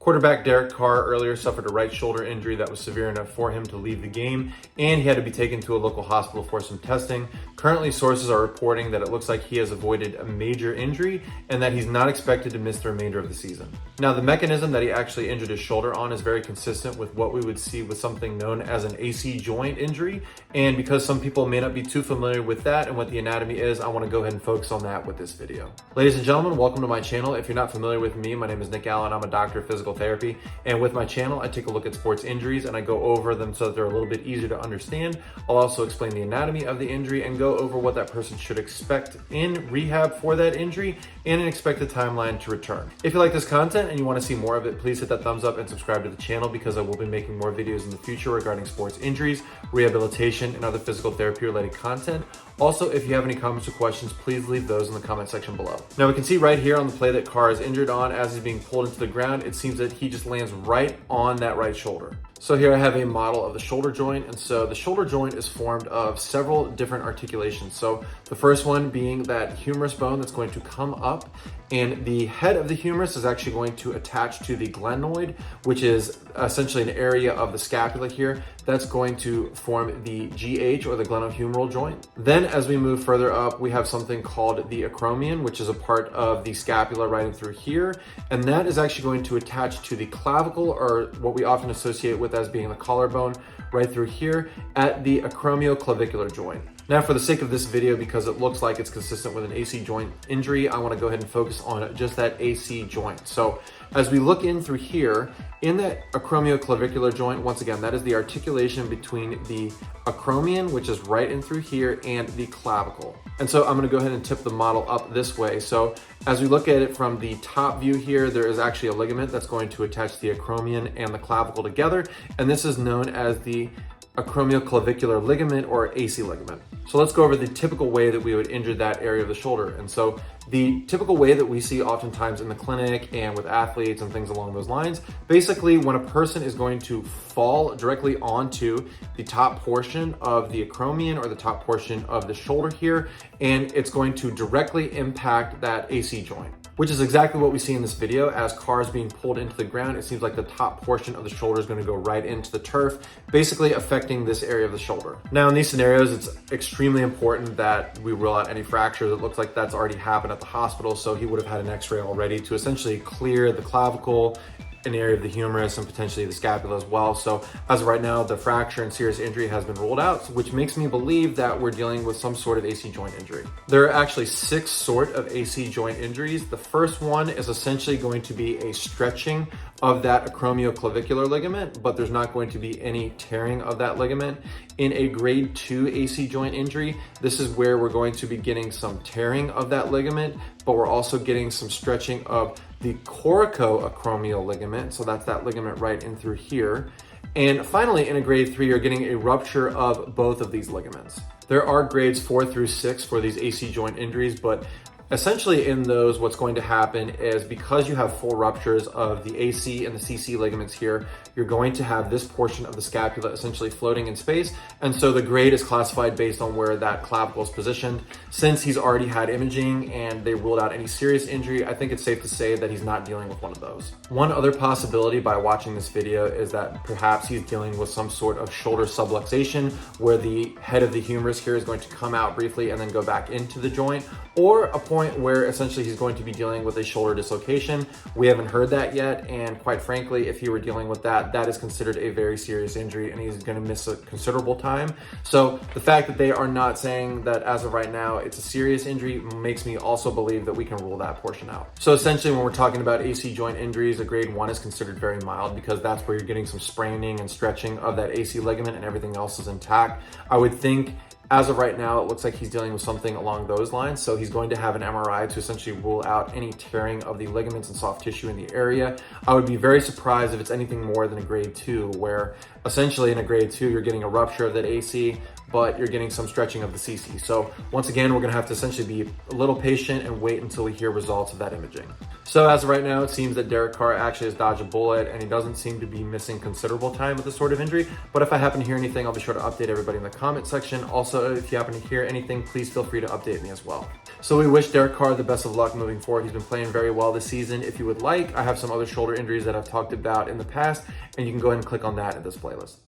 Quarterback Derek Carr earlier suffered a right shoulder injury that was severe enough for him to leave the game, and he had to be taken to a local hospital for some testing. Currently, sources are reporting that it looks like he has avoided a major injury and that he's not expected to miss the remainder of the season. Now, the mechanism that he actually injured his shoulder on is very consistent with what we would see with something known as an AC joint injury, and because some people may not be too familiar with that and what the anatomy is, I want to go ahead and focus on that with this video. Ladies and gentlemen, welcome to my channel. If you're not familiar with me, my name is Nick Gallo and I'm a doctor of physical therapy, and with my channel I take a look at sports injuries and I go over them so that they're a little bit easier to understand. I'll also explain the anatomy of the injury and go over what that person should expect in rehab for that injury and an expected timeline to return. If you like this content and you want to see more of it, please hit that thumbs up and subscribe to the channel because I will be making more videos in the future regarding sports injuries, rehabilitation, and other physical therapy related content. Also, if you have any comments or questions, please leave those in the comment section below. Now we can see right here on the play that Carr is injured on as he's being pulled into the ground, it seems that he just lands right on that right shoulder. So here I have a model of the shoulder joint, and so the shoulder joint is formed of several different articulations. So the first one being that humerus bone that's going to come up, and the head of the humerus is actually going to attach to the glenoid, which is essentially an area of the scapula here that's going to form the GH or the glenohumeral joint. Then as we move further up, we have something called the acromion, which is a part of the scapula right in through here, and that is actually going to attach to the clavicle, or what we often associate with as being the collarbone, right through here at the acromioclavicular joint. Now, for the sake of this video, because it looks like it's consistent with an AC joint injury, I want to go ahead and focus on just that AC joint. So as we look in through here, in that acromioclavicular joint, once again, that is the articulation between the acromion, which is right in through here, and the clavicle. And so I'm going to go ahead and tip the model up this way. So as we look at it from the top view here, there is actually a ligament that's going to attach the acromion and the clavicle together, and this is known as the acromioclavicular ligament, or AC ligament. So let's go over the typical way that we would injure that area of the shoulder. And so the typical way that we see oftentimes in the clinic and with athletes and things along those lines, basically when a person is going to fall directly onto the top portion of the acromion or the top portion of the shoulder here, and it's going to directly impact that AC joint, which is exactly what we see in this video. As Carr is being pulled into the ground, it seems like the top portion of the shoulder is going to go right into the turf, basically affecting this area of the shoulder. Now in these scenarios, it's extremely important that we rule out any fractures. It looks like that's already happened at the hospital, so he would have had an x-ray already to essentially clear the clavicle, an area of the humerus, and potentially the scapula as well. So as of right now, the fracture and serious injury has been ruled out, which makes me believe that we're dealing with some sort of AC joint injury. There are actually 6 sort of AC joint injuries. The first one is essentially going to be a stretching of that acromioclavicular ligament, but there's not going to be any tearing of that ligament. In a grade 2 AC joint injury, this is where we're going to be getting some tearing of that ligament, but we're also getting some stretching of the coracoacromial ligament. So that's that ligament right in through here. And finally, in a grade 3, you're getting a rupture of both of these ligaments. There are grades 4 through 6 for these AC joint injuries, but essentially in those, what's going to happen is because you have full ruptures of the AC and the CC ligaments here, you're going to have this portion of the scapula essentially floating in space. And so the grade is classified based on where that clavicle is positioned. Since he's already had imaging and they ruled out any serious injury, I think it's safe to say that he's not dealing with one of those. One other possibility by watching this video is that perhaps he's dealing with some sort of shoulder subluxation, where the head of the humerus here is going to come out briefly and then go back into the joint, or a point where essentially he's going to be dealing with a shoulder dislocation. We haven't heard that yet, and quite frankly, if he were dealing with that, that is considered a very serious injury and he's going to miss a considerable time. So the fact that they are not saying that as of right now it's a serious injury makes me also believe that we can rule that portion out. So essentially when we're talking about AC joint injuries, a grade 1 is considered very mild because that's where you're getting some spraining and stretching of that AC ligament and everything else is intact. I would think as of right now, it looks like he's dealing with something along those lines. So he's going to have an MRI to essentially rule out any tearing of the ligaments and soft tissue in the area. I would be very surprised if it's anything more than a grade 2, where essentially in a grade 2, you're getting a rupture of that AC, but you're getting some stretching of the CC. So once again, we're gonna have to essentially be a little patient and wait until we hear results of that imaging. So as of right now, it seems that Derek Carr actually has dodged a bullet and he doesn't seem to be missing considerable time with this sort of injury. But if I happen to hear anything, I'll be sure to update everybody in the comment section. Also, if you happen to hear anything, please feel free to update me as well. So we wish Derek Carr the best of luck moving forward. He's been playing very well this season. If you would like, I have some other shoulder injuries that I've talked about in the past, and you can go ahead and click on that in this playlist.